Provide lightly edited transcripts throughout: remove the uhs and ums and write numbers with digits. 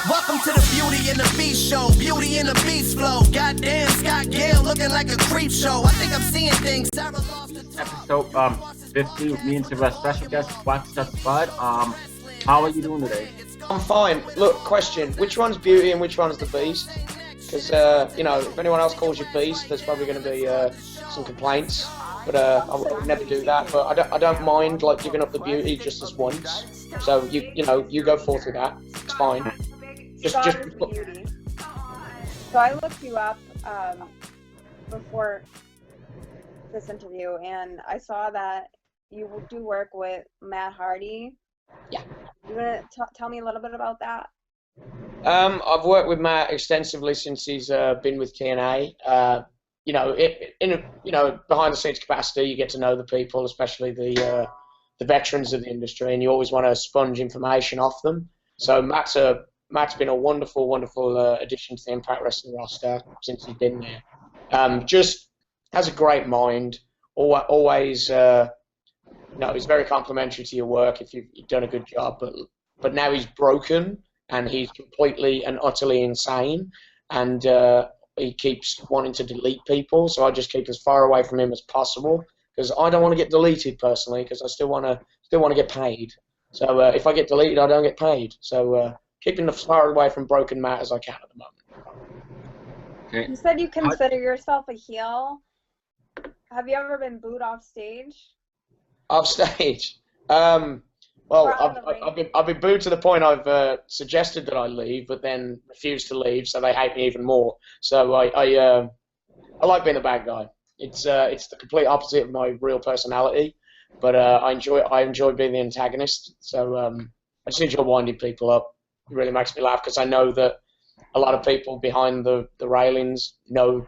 Welcome to the Beauty and the Beast show. Beauty and the Beast flow. Goddamn, Scott Gale looking like a creep show. I think I'm seeing things. Sarah lost the Episode 50 with me and Sarah, special guest Rockstar Spud. How are you doing today? I'm fine. Look, question: which one's Beauty and which one's the Beast? Because you know, if anyone else calls you Beast, there's probably going to be some complaints. But I would never do that. But I don't mind like giving up the Beauty just as once. So you go forth with that. It's fine. Just. Beauty. So I looked you up before this interview, and I saw that you do work with Matt Hardy. Yeah. You want to tell me a little bit about that? I've worked with Matt extensively since he's been with TNA. Behind the scenes capacity, you get to know the people, especially the veterans of the industry, and you always want to sponge information off them. So Matt's been a wonderful addition to the Impact Wrestling roster since he's been there. Just has a great mind. Always, he's very complimentary to your work if you've done a good job. But now he's broken and he's completely and utterly insane, and he keeps wanting to delete people. So I just keep as far away from him as possible because I don't want to get deleted personally because I still want to get paid. So if I get deleted, I don't get paid. So keeping as far away from broken Matt as I can at the moment. Okay. You said you consider yourself a heel. Have you ever been booed off stage? Off stage? I've been booed to the point I've suggested that I leave, but then refused to leave, so they hate me even more. So I like being the bad guy. It's the complete opposite of my real personality, but I enjoy being the antagonist. So I just enjoy winding people up. It really makes me laugh because I know that a lot of people behind the railings know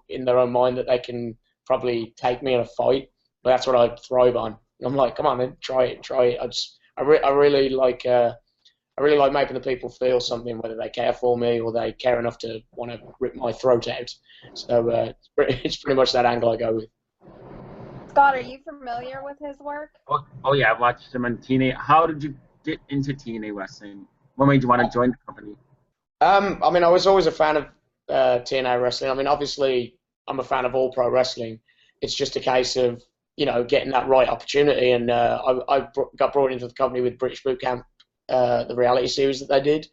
in their own mind that they can probably take me in a fight, but that's what I thrive on. I'm like, come on, then, try it. I really like making the people feel something, whether they care for me or they care enough to want to rip my throat out. So it's pretty much that angle I go with. Scott, are you familiar with his work? Oh yeah, I watched him in TNA. How did you get into TNA wrestling? What made you want to join the company? I was always a fan of TNA wrestling. I mean, obviously, I'm a fan of all pro wrestling. It's just a case of getting that right opportunity, and I got brought into the company with British Boot Camp, the reality series that they did,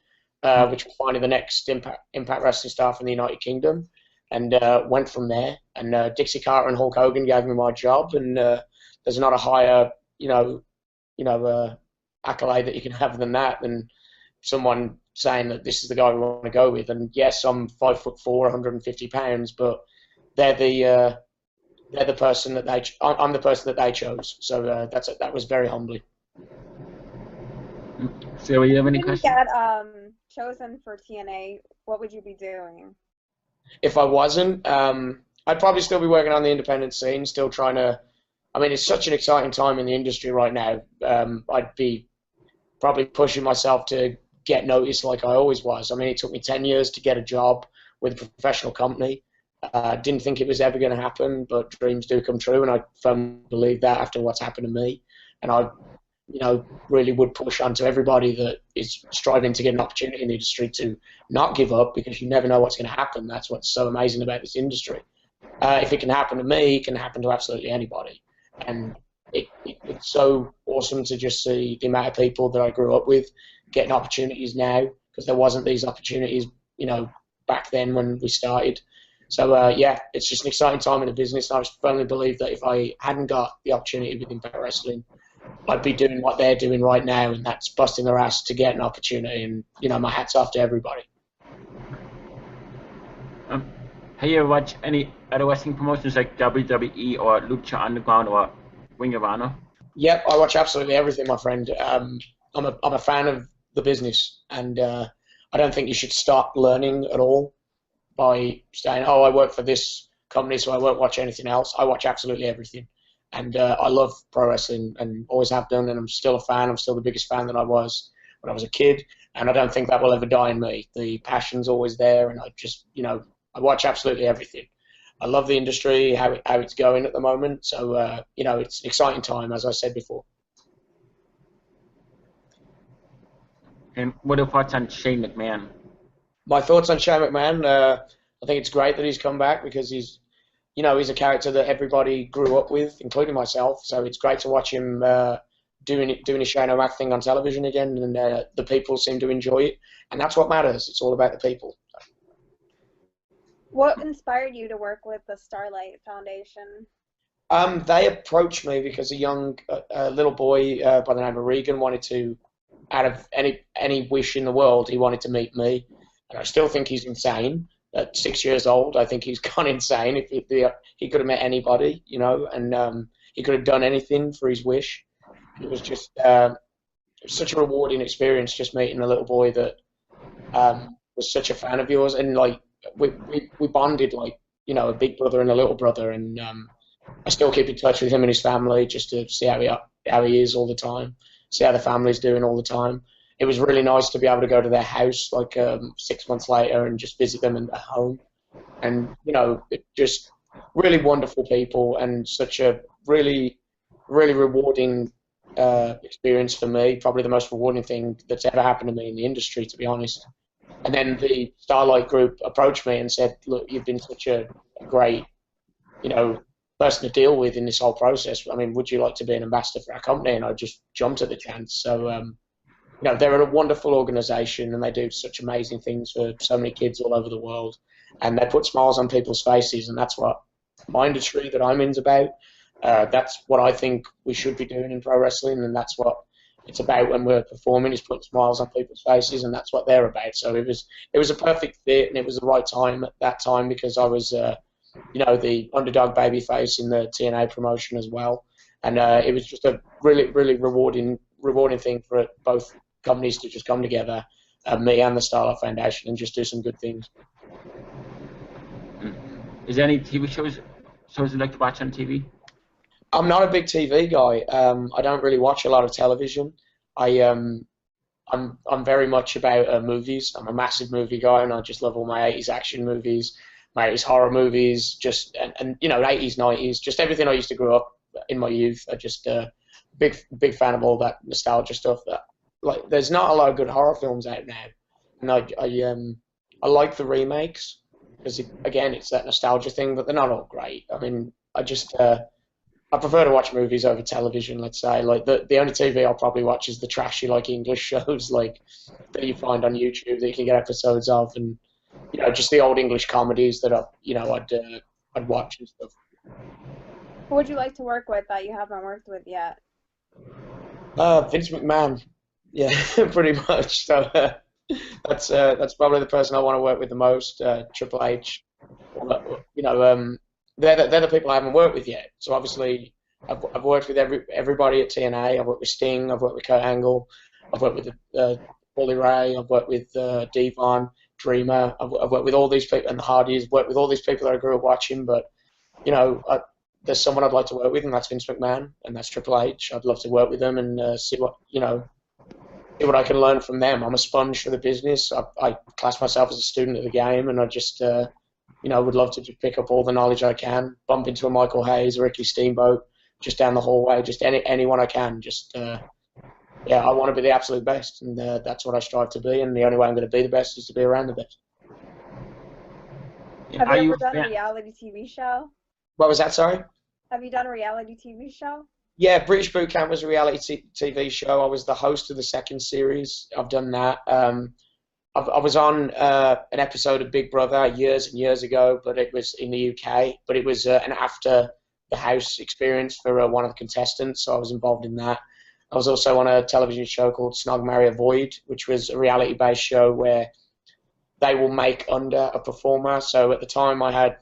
which was finding the next Impact Wrestling star from the United Kingdom, and went from there. And Dixie Carter and Hulk Hogan gave me my job, and there's not a higher accolade that you can have than that, than someone saying that this is the guy we want to go with. And yes, I'm 5'4", 150 pounds, but they're the person that I'm the person that they chose. So that was very humbling. So, you have any questions? If you get chosen for TNA, what would you be doing? If I wasn't, I'd probably still be working on the independent scene, still trying to. I mean, it's such an exciting time in the industry right now. I'd be probably pushing myself to get noticed like I always was. I mean, it took me 10 years to get a job with a professional company. Didn't think it was ever going to happen, but dreams do come true, and I firmly believe that after what's happened to me. And I, really would push onto everybody that is striving to get an opportunity in the industry to not give up, because you never know what's going to happen. That's what's so amazing about this industry. If it can happen to me, it can happen to absolutely anybody. And it's so awesome to just see the amount of people that I grew up with getting opportunities now, because there wasn't these opportunities, back then when we started. So, it's just an exciting time in the business. And I just firmly believe that if I hadn't got the opportunity with Impact Wrestling, I'd be doing what they're doing right now, and that's busting their ass to get an opportunity. And, my hat's off to everybody. Have you watched any other wrestling promotions like WWE or Lucha Underground or Ring of Honor? Yep, I watch absolutely everything, my friend. I'm a fan of the business, and I don't think you should stop learning at all by saying, I work for this company, so I won't watch anything else. I watch absolutely everything. And I love pro wrestling and always have done, and I'm still a fan. I'm still the biggest fan that I was when I was a kid, and I don't think that will ever die in me. The passion's always there, and I just, I watch absolutely everything. I love the industry, how it's going at the moment. So, it's an exciting time, as I said before. And what are your thoughts on Shane McMahon? My thoughts on Shane McMahon, I think it's great that he's come back because he's a character that everybody grew up with, including myself. So it's great to watch him doing his Shane O'Mac thing on television again, and the people seem to enjoy it, and that's what matters. It's all about the people. What inspired you to work with the Starlight Foundation? They approached me because a young little boy by the name of Regan wanted to, out of any wish in the world, he wanted to meet me, and I still think he's insane. At 6 years old, I think he's gone insane. If he could have met anybody, and he could have done anything for his wish. It was just such a rewarding experience, just meeting a little boy that was such a fan of yours, and like we bonded like a big brother and a little brother, and I still keep in touch with him and his family just to see how he is all the time, see how the family's doing all the time. It was really nice to be able to go to their house like 6 months later and just visit them at home, and it just really wonderful people and such a really rewarding experience for me. Probably the most rewarding thing that's ever happened to me in the industry, to be honest. And then the Starlight Group approached me and said, "Look, you've been such a great, person to deal with in this whole process. I mean, would you like to be an ambassador for our company?" And I just jumped at the chance. So, they're a wonderful organisation and they do such amazing things for so many kids all over the world. And they put smiles on people's faces, and that's what my industry that I'm in's about. That's what I think we should be doing in pro wrestling, and that's what it's about when we're performing, is put smiles on people's faces, and that's what they're about. So it was a perfect fit, and it was the right time at that time because I was, the underdog babyface in the TNA promotion as well, and it was just a really rewarding thing for both companies to just come together, me and the Starlight Foundation, and just do some good things. Is there any TV shows you'd like to watch on TV? I'm not a big TV guy. I don't really watch a lot of television. I'm very much about movies. I'm a massive movie guy, and I just love all my 80s action movies, my 80s horror movies, just and 80s, 90s, just everything I used to grow up in my youth. I just big fan of all that nostalgia stuff. Like, there's not a lot of good horror films out now, and I like the remakes because again, it's that nostalgia thing, but they're not all great. I mean, I prefer to watch movies over television, let's say. Like, the only TV I'll probably watch is the trashy, like, English shows, like, that you find on YouTube that you can get episodes of, and, just the old English comedies that I'd watch and stuff. Who would you like to work with that you haven't worked with yet? Vince McMahon. Yeah, pretty much. So that's probably the person I want to work with the most. Triple H. They're the people I haven't worked with yet. So obviously, I've worked with everybody at TNA. I've worked with Sting. I've worked with Kurt Angle. I've worked with Bully Ray. I've worked with Devon, Dreamer. I've worked with all these people, and the Hardys. I've worked with all these people that I grew up watching. But there's someone I'd like to work with, and that's Vince McMahon, and that's Triple H. I'd love to work with them and see what I can learn from them. I'm a sponge for the business. I class myself as a student of the game, and I just would love to just pick up all the knowledge I can, bump into a Michael Hayes or Ricky Steamboat just down the hallway, just anyone I can. I want to be the absolute best, and that's what I strive to be, and the only way I'm going to be the best is to be around the best. Have you ever done a reality TV show? What was that, sorry? Have you done a reality TV show? Yeah, British Boot Camp was a reality TV show. I was the host of the second series. I've done that. I was on an episode of Big Brother years and years ago, but it was in the UK. But it was an after the house experience for one of the contestants, so I was involved in that. I was also on a television show called Snog, Marry, Avoid, which was a reality-based show where they will make under a performer. So at the time I had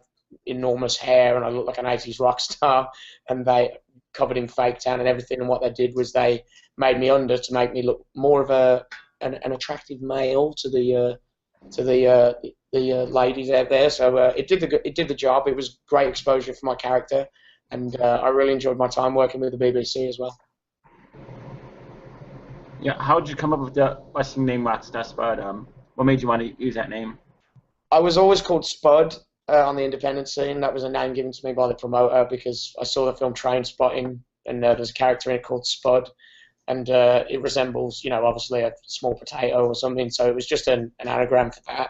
enormous hair and I looked like an 80s rock star, and they covered in fake tan and everything, and what they did was they made me under to make me look more of an attractive male to the ladies out there. So it did the job. It was great exposure for my character, and I really enjoyed my time working with the BBC as well. Yeah, how did you come up with the wrestling name Rockstar Spud? What made you want to use that name? I was always called Spud on the independent scene. That was a name given to me by the promoter because I saw the film Train Spotting, and there's a character in it called Spud. and it resembles, obviously a small potato or something. So it was just an anagram for that.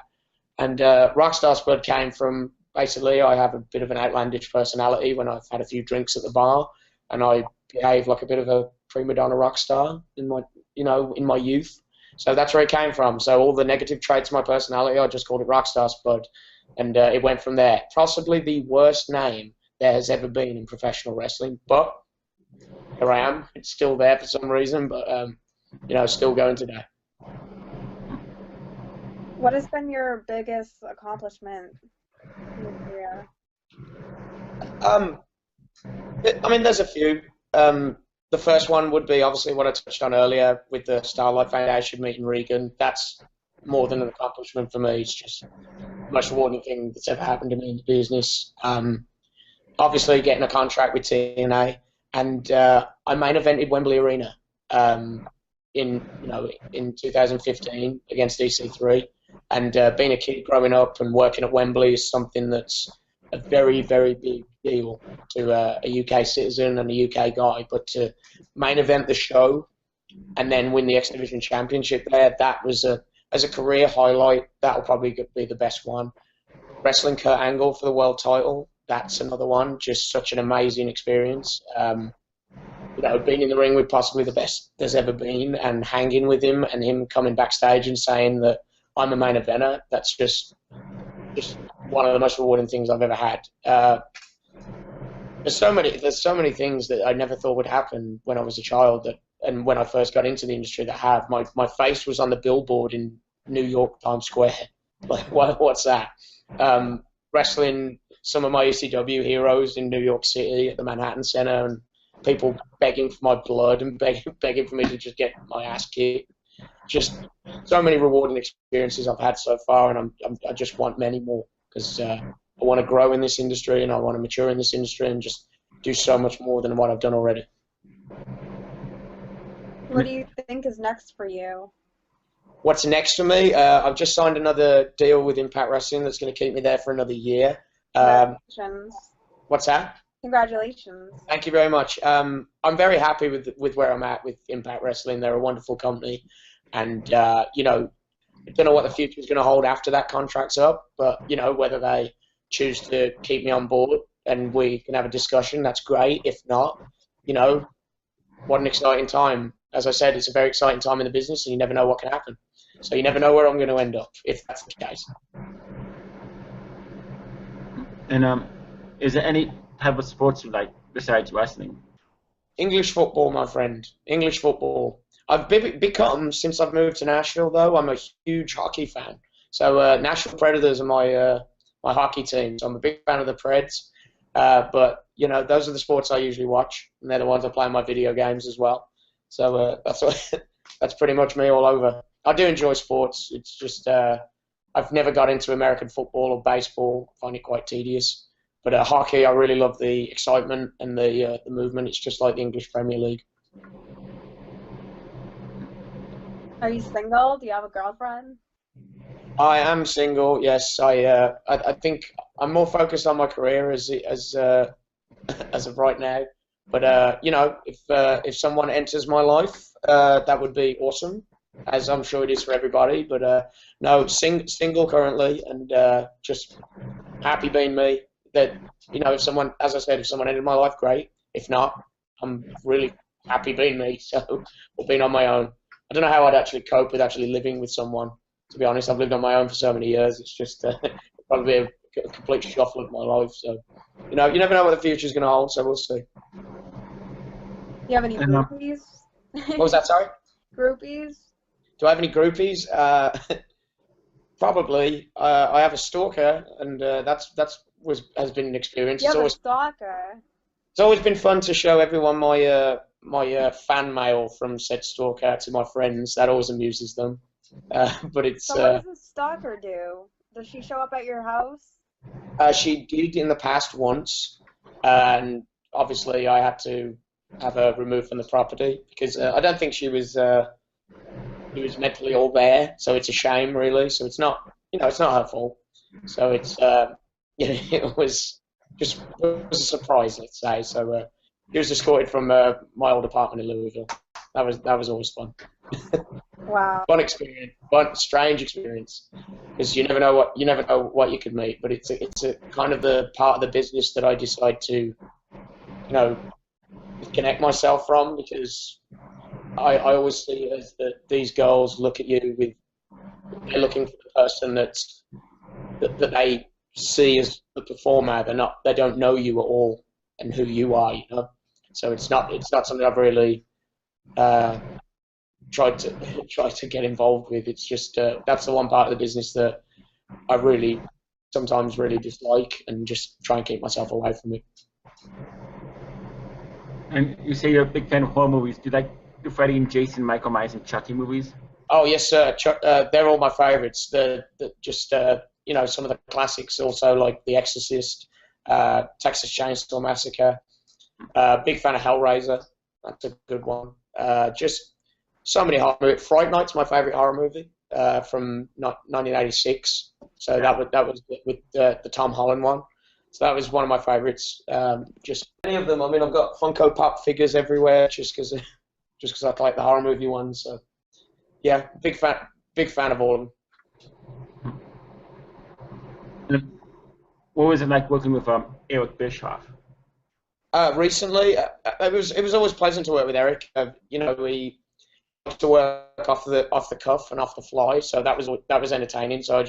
And Rockstar Spud came from, basically, I have a bit of an outlandish personality when I've had a few drinks at the bar, and I behave like a bit of a prima donna rock star in my youth. So that's where it came from. So all the negative traits of my personality, I just called it Rockstar Spud, and it went from there. Possibly the worst name there has ever been in professional wrestling, but here I am. It's still there for some reason, but still going today. What has been your biggest accomplishment in your career? There's a few. The first one would be obviously what I touched on earlier with the Starlight Foundation meeting Regan. That's more than an accomplishment for me. It's just the most rewarding thing that's ever happened to me in the business. Obviously, getting a contract with TNA, and I main evented Wembley Arena in 2015 against EC3. And being a kid growing up and working at Wembley is something that's a very, very big deal to a UK citizen and a UK guy. But to main event the show and then win the X Division Championship there, that was as a career highlight, that'll probably be the best one. Wrestling Kurt Angle for the world title, that's another one. Just such an amazing experience. Being in the ring with possibly the best there's ever been, and hanging with him, and him coming backstage and saying that I'm a main eventer, that's just one of the most rewarding things I've ever had. There's so many things that I never thought would happen when I was a child, and when I first got into the industry that have. My face was on the billboard in New York Times Square. Like, what's that? Wrestling some of my ECW heroes in New York City at the Manhattan Center, and people begging for my blood and begging for me to just get my ass kicked. Just so many rewarding experiences I've had so far, and I just want many more, because I want to grow in this industry, and I want to mature in this industry, and just do so much more than what I've done already. What do you think is next for you? What's next for me? I've just signed another deal with Impact Wrestling that's going to keep me there for another year. Congratulations. What's that? Congratulations. Thank you very much. I'm very happy with where I'm at with Impact Wrestling. They're a wonderful company, and I don't know what the future is going to hold after that contract's up, but whether they choose to keep me on board and we can have a discussion, that's great. If not, what an exciting time. As I said, it's a very exciting time in the business, and you never know what can happen. So you never know where I'm going to end up, if that's the case. And is there any type of sports you like besides wrestling? English football, my friend. English football. I've become, since I've moved to Nashville, though, I'm a huge hockey fan. So Nashville Predators are my hockey team. So I'm a big fan of the Preds. But those are the sports I usually watch, and they're the ones I play in my video games as well. So that's pretty much me all over. I do enjoy sports. It's just I've never got into American football or baseball. I find it quite tedious. But hockey, I really love the excitement and the movement. It's just like the English Premier League. Are you single? Do you have a girlfriend? I am single. Yes, I think I'm more focused on my career as of right now. But if someone enters my life, that would be awesome, as I'm sure it is for everybody. But no, single currently, and just happy being me. That if someone, as I said, if someone entered my life, great. If not, I'm really happy being me. So, or being on my own. I don't know how I'd actually cope with actually living with someone. To be honest, I've lived on my own for so many years. It's just probably a complete shuffle of my life. So, you never know what the future's going to hold. So we'll see. Do you have any groupies? What was that? Sorry. Groupies? Do I have any groupies? Probably. I have a stalker, and has been an experience. You have a stalker. It's always been fun to show everyone my fan mail from said stalker to my friends. That always amuses them. But it's. So what does a stalker do? Does she show up at your house? She did in the past once, and obviously I had to have her removed from the property because I don't think she was mentally all there. So it's a shame, really. So it's not, it's not her fault. So it's, it was a surprise, let's say. So she was escorted from my old apartment in Louisville. that was always fun. Wow. Fun experience, fun strange experience, because you never know what you could meet. But it's a kind of the part of the business that I decide to, disconnect myself from, because I always see it as that these girls look at you with, they're looking for the person that they see as the performer. They don't know you at all and who you are, So it's not something I've really tried to get involved with. It's just that's the one part of the business that I really sometimes really dislike, and just try and keep myself away from it. And you say you're a big fan of horror movies. Do you like the Freddy and Jason, Michael Myers, and Chucky movies? Oh yes, sir. They're all my favourites. Some of the classics. Also like The Exorcist, Texas Chainsaw Massacre. Big fan of Hellraiser. That's a good one. Just so many horror movies. Fright Night's my favourite horror movie from 1986. So that was with the Tom Holland one. So that was one of my favourites. Just any of them. I mean, I've got Funko Pop figures everywhere just because I like the horror movie ones. So yeah, big fan of all of them. What was it like working with Eric Bischoff? Recently, it was always pleasant to work with Eric. We used to work off the cuff and off the fly, so that was entertaining. So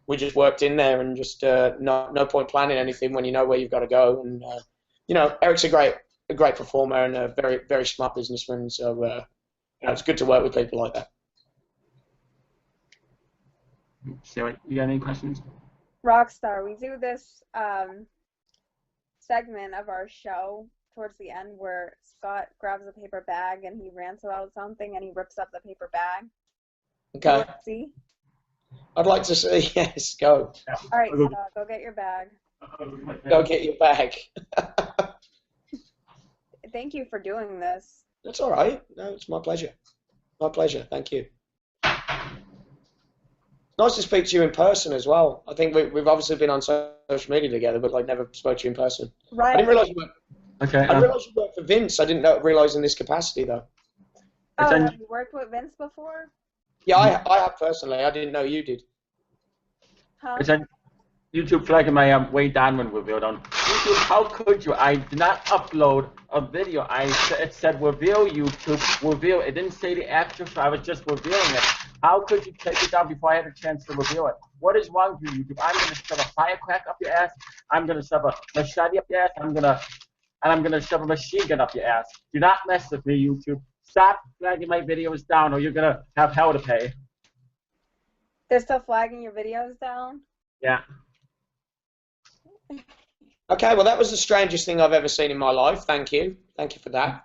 we just worked in there, and just no point planning anything when you know where you've got to go. And Eric's a great performer and a very very smart businessman. So it's good to work with people like that. Sarah, you got any questions? Rockstar, we do this segment of our show towards the end where Scott grabs a paper bag and he rants about something and he rips up the paper bag. Okay. See? I'd like to see. Yes, go. All right, Scott, go get your bag. Go get your bag. Thank you for doing this. That's all right. No, it's my pleasure. My pleasure. Thank you. Nice to speak to you in person as well. I think we've obviously been on social media together, but never spoke to you in person. Right. I didn't realize you worked. Okay. I realized you worked for Vince. I didn't realize in this capacity though. Oh, have you worked with Vince before? Yeah, I have personally. I didn't know you did. Huh? It's on YouTube flagging my way down when revealed on YouTube. How could you? I did not upload a video. It said reveal YouTube, reveal. It didn't say the actual, so I was just revealing it. How could you take it down before I had a chance to reveal it? What is wrong with you, YouTube? I'm gonna shove a firecracker up your ass. I'm gonna shove a machete up your ass. I'm gonna shove a machine gun up your ass. Do not mess with me, YouTube. Stop flagging my videos down, or you're gonna have hell to pay. They're still flagging your videos down? Yeah. Okay, well that was the strangest thing I've ever seen in my life. Thank you for that.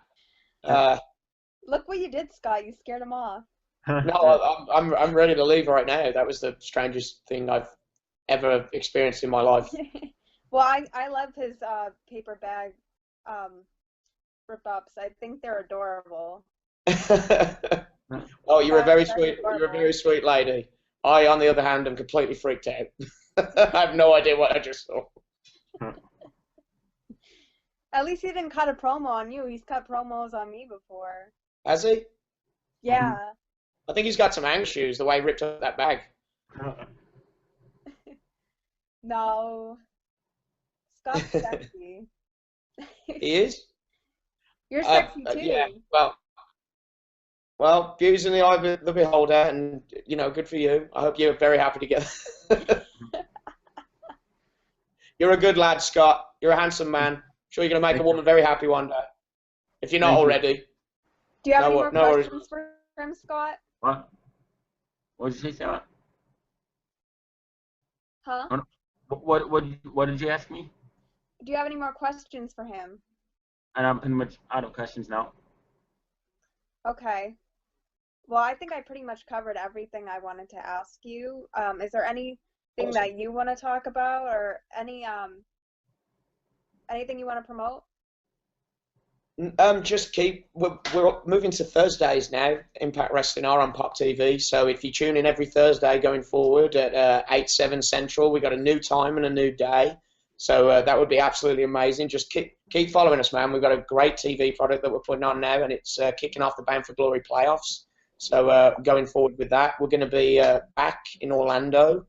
Look what you did, Scott. You scared him off. No, I'm ready to leave right now. That was the strangest thing I've ever experienced in my life. Well, I love his paper bag rip-ups. I think they're adorable. Oh, you're a very sweet lady. I, on the other hand, am completely freaked out. I have no idea what I just saw. At least he didn't cut a promo on you. He's cut promos on me before. Has he? Yeah. I think he's got some hang shoes, the way he ripped up that bag. No. Scott's sexy. He is? You're sexy too. Yeah, well, beauty's in the eye of the beholder, and, good for you. I hope you're very happy together. You're a good lad, Scott. You're a handsome man. I'm sure you're going to make a woman very happy one day. If you're not already. Do you have any more questions for him, Scott? What? What did you say, Sarah? Huh? What did you ask me? Do you have any more questions for him? And I'm pretty much out of questions now. Okay. Well, I think I pretty much covered everything I wanted to ask you. Is there anything that you want to talk about, or anything you want to promote? We're moving to Thursdays now. Impact Wrestling are on Pop TV. So if you tune in every Thursday going forward at 8/7 Central, we got a new time and a new day. So that would be absolutely amazing. Just keep following us, man. We've got a great TV product that we're putting on now, and it's kicking off the Bound for Glory playoffs. So going forward with that, we're going to be back in Orlando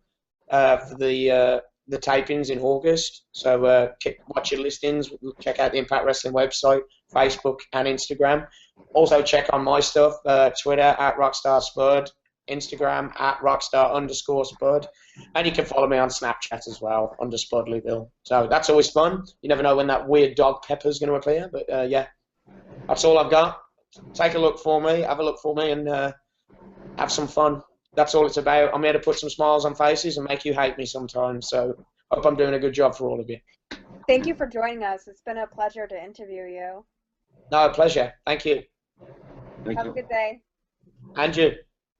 for the tapings in August. So watch your listings. Check out the Impact Wrestling website, Facebook, and Instagram. Also check on my stuff, Twitter at Rockstar Spud, Instagram at Rockstar_Spud, and you can follow me on Snapchat as well, under Spudleyville. So that's always fun. You never know when that weird dog Pepper's going to appear, but yeah, that's all I've got. Take a look for me, have a look for me, and have some fun. That's all it's about. I'm here to put some smiles on faces and make you hate me sometimes. So hope I'm doing a good job for all of you. Thank you for joining us. It's been a pleasure to interview you. No, pleasure. Thank you. Thank Have you. a good day. And you.